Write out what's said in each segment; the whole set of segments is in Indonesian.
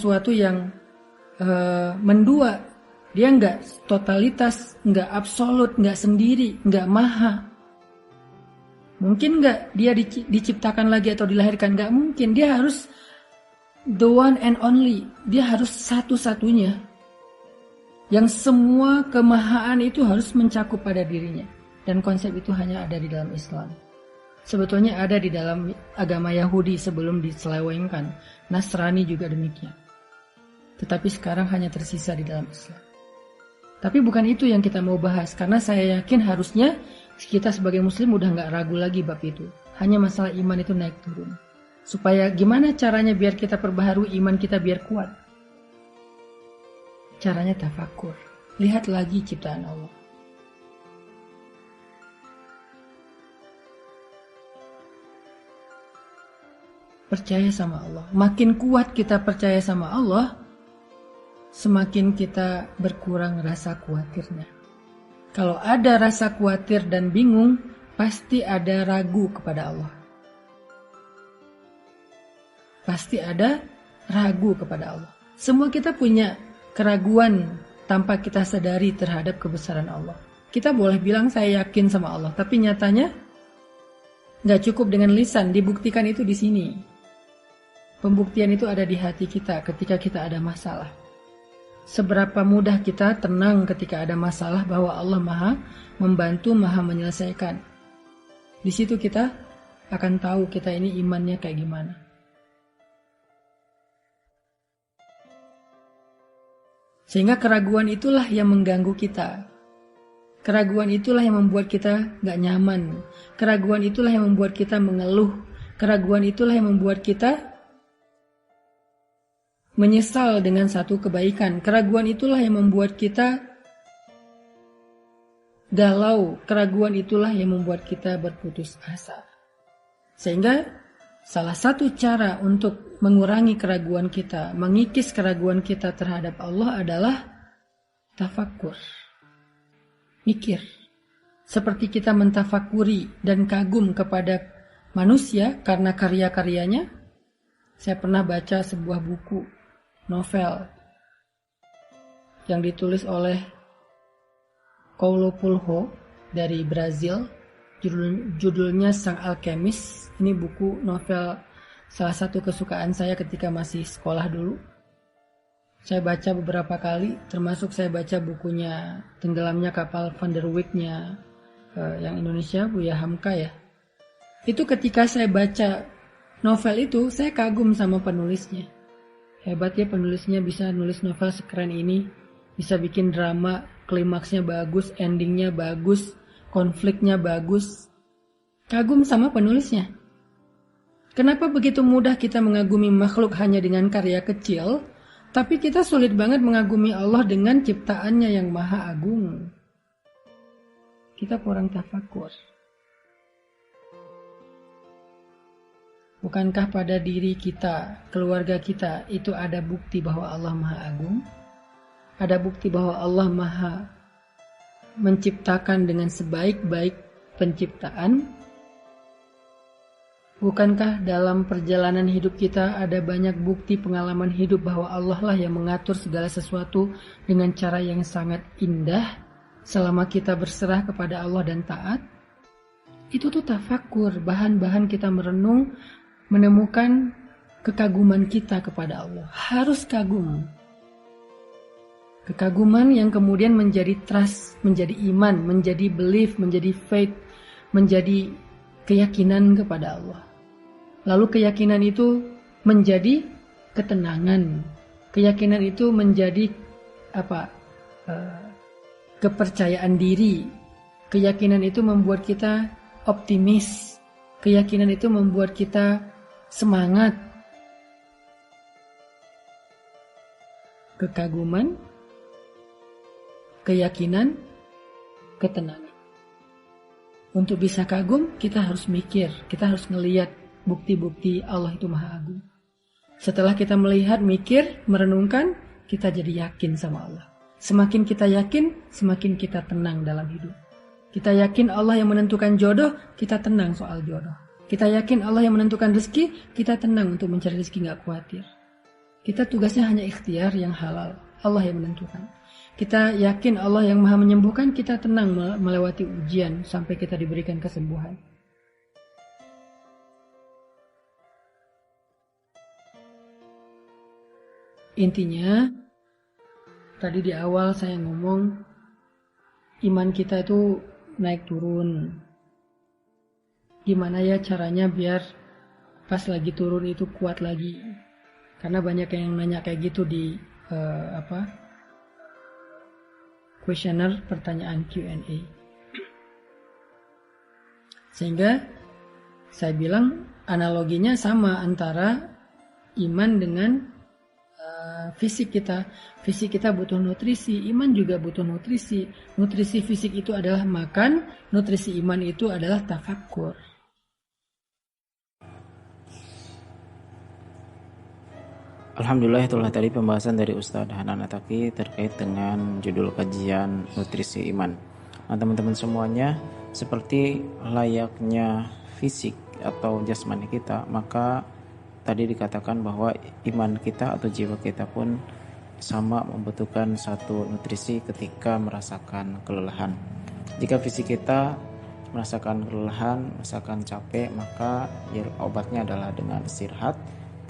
sesuatu yang mendua. Dia nggak totalitas, nggak absolut, nggak sendiri, nggak maha. Mungkin nggak dia diciptakan lagi atau dilahirkan? Nggak mungkin. Dia harus the one and only. Dia harus satu-satunya. Yang semua kemahaan itu harus mencakup pada dirinya. Dan konsep itu hanya ada di dalam Islam. Sebetulnya ada di dalam agama Yahudi sebelum diselewengkan. Nasrani juga demikian. Tetapi sekarang hanya tersisa di dalam Islam. Tapi bukan itu yang kita mau bahas. Karena saya yakin harusnya kita sebagai muslim udah gak ragu lagi bab itu. Hanya masalah iman itu naik turun. Supaya gimana caranya biar kita perbaharui iman kita biar kuat. Caranya tafakur. Lihat lagi ciptaan Allah. Percaya sama Allah. Makin kuat kita percaya sama Allah, semakin kita berkurang rasa khawatirnya. Kalau ada rasa khawatir dan bingung, pasti ada ragu kepada Allah. Pasti ada ragu kepada Allah. Semua kita punya keraguan tanpa kita sadari terhadap kebesaran Allah. Kita boleh bilang saya yakin sama Allah, tapi nyatanya nggak cukup dengan lisan, dibuktikan itu di sini. Pembuktian itu ada di hati kita ketika kita ada masalah. Seberapa mudah kita tenang ketika ada masalah bahwa Allah Maha membantu, Maha menyelesaikan. Di situ kita akan tahu kita ini imannya kayak gimana. Sehingga keraguan itulah yang mengganggu kita. Keraguan itulah yang membuat kita gak nyaman. Keraguan itulah yang membuat kita mengeluh. Keraguan itulah yang membuat kita menyesal dengan satu kebaikan. Keraguan itulah yang membuat kita galau. Keraguan itulah yang membuat kita berputus asa. Sehingga salah satu cara untuk mengurangi keraguan kita, mengikis keraguan kita terhadap Allah adalah tafakur. Mikir. Seperti kita mentafakuri dan kagum kepada manusia karena karya-karyanya. Saya pernah baca sebuah buku novel yang ditulis oleh Paulo Coelho dari Brazil. Judulnya Sang Alkemis. Ini buku novel salah satu kesukaan saya ketika masih sekolah dulu. Saya baca beberapa kali, termasuk saya baca bukunya Tenggelamnya Kapal Van der Wijk-nya yang Indonesia, Buya Hamka ya. Itu ketika saya baca novel itu, saya kagum sama penulisnya. Hebat ya penulisnya, bisa nulis novel sekeren ini, bisa bikin drama, klimaksnya bagus, endingnya bagus, konfliknya bagus. Kagum sama penulisnya. Kenapa begitu mudah kita mengagumi makhluk hanya dengan karya kecil, tapi kita sulit banget mengagumi Allah dengan ciptaannya yang maha agung? Kita kurang tafakur. Bukankah pada diri kita, keluarga kita, itu ada bukti bahwa Allah maha agung? Ada bukti bahwa Allah maha menciptakan dengan sebaik-baik penciptaan? Bukankah dalam perjalanan hidup kita ada banyak bukti pengalaman hidup bahwa Allah lah yang mengatur segala sesuatu dengan cara yang sangat indah selama kita berserah kepada Allah dan taat? Itu tuh tafakur, bahan-bahan kita merenung, menemukan kekaguman kita kepada Allah. Harus kagum. Kekaguman yang kemudian menjadi trust, menjadi iman, menjadi belief, menjadi faith, menjadi keyakinan kepada Allah. Lalu keyakinan itu menjadi ketenangan. Keyakinan itu menjadi kepercayaan diri. Keyakinan itu membuat kita optimis. Keyakinan itu membuat kita semangat. Kekaguman, keyakinan, ketenangan. Untuk bisa kagum, kita harus mikir, kita harus ngelihat bukti-bukti Allah itu maha agung. Setelah kita melihat, mikir, merenungkan, kita jadi yakin sama Allah. Semakin kita yakin, semakin kita tenang dalam hidup. Kita yakin Allah yang menentukan jodoh, kita tenang soal jodoh. Kita yakin Allah yang menentukan rezeki, kita tenang untuk mencari rezeki, gak khawatir. Kita tugasnya hanya ikhtiar yang halal. Allah yang menentukan. Kita yakin Allah yang maha menyembuhkan, kita tenang melewati ujian sampai kita diberikan kesembuhan. Intinya, tadi di awal saya ngomong, iman kita itu naik turun. Gimana ya caranya biar pas lagi turun itu kuat lagi? Karena banyak yang nanya kayak gitu di kuesioner pertanyaan Q&A. Sehingga saya bilang analoginya sama antara iman dengan fisik kita. Fisik kita butuh nutrisi, iman juga butuh nutrisi. Nutrisi fisik itu adalah makan, nutrisi iman itu adalah tafakkur. Alhamdulillah, itulah tadi pembahasan dari Ustadz Hanan Attaqi terkait dengan judul kajian nutrisi iman. Nah, teman-teman semuanya, seperti layaknya fisik atau jasmani kita, maka tadi dikatakan bahwa iman kita atau jiwa kita pun sama membutuhkan satu nutrisi ketika merasakan kelelahan. Jika fisik kita merasakan kelelahan, merasakan capek, maka ya obatnya adalah dengan istirahat.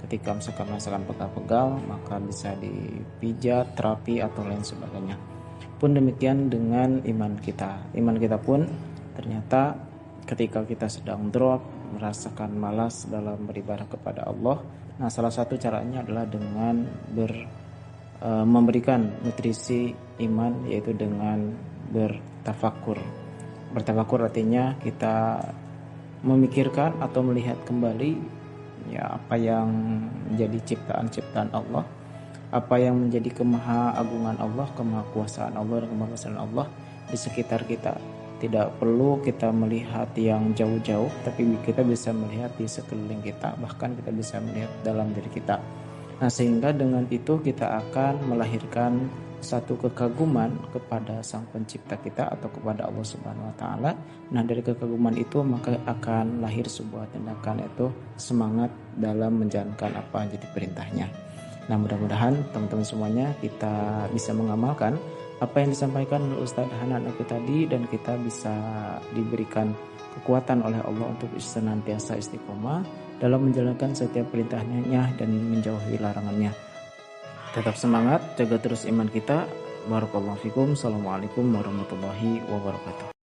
Ketika misalkan merasakan pegal-pegal, maka bisa dipijat, terapi atau lain sebagainya. Pun demikian dengan iman kita. Iman kita pun ternyata ketika kita sedang drop, merasakan malas dalam beribadah kepada Allah. Nah, salah satu caranya adalah dengan memberikan nutrisi iman, yaitu dengan bertafakur. Bertafakur artinya kita memikirkan atau melihat kembali ya apa yang menjadi ciptaan-ciptaan Allah, apa yang menjadi kemaha-agungan Allah, kemahakuasaan Allah dan kemahakuasaan Allah di sekitar kita. Tidak perlu kita melihat yang jauh-jauh, tapi kita bisa melihat di sekeliling kita, bahkan kita bisa melihat dalam diri kita. Nah, sehingga dengan itu kita akan melahirkan satu kekaguman kepada Sang Pencipta kita atau kepada Allah Subhanahu wa taala. Nah, dari kekaguman itu maka akan lahir sebuah tindakan, yaitu semangat dalam menjalankan apa yang jadi perintahnya. Nah, mudah-mudahan teman-teman semuanya kita bisa mengamalkan apa yang disampaikan oleh Ustadz Hanan Attaqi tadi, dan kita bisa diberikan kekuatan oleh Allah untuk senantiasa istiqomah dalam menjalankan setiap perintahnya dan menjauhi larangannya. Tetap semangat, jaga terus iman kita. Barakallahu fikum. Assalamualaikum warahmatullahi wabarakatuh.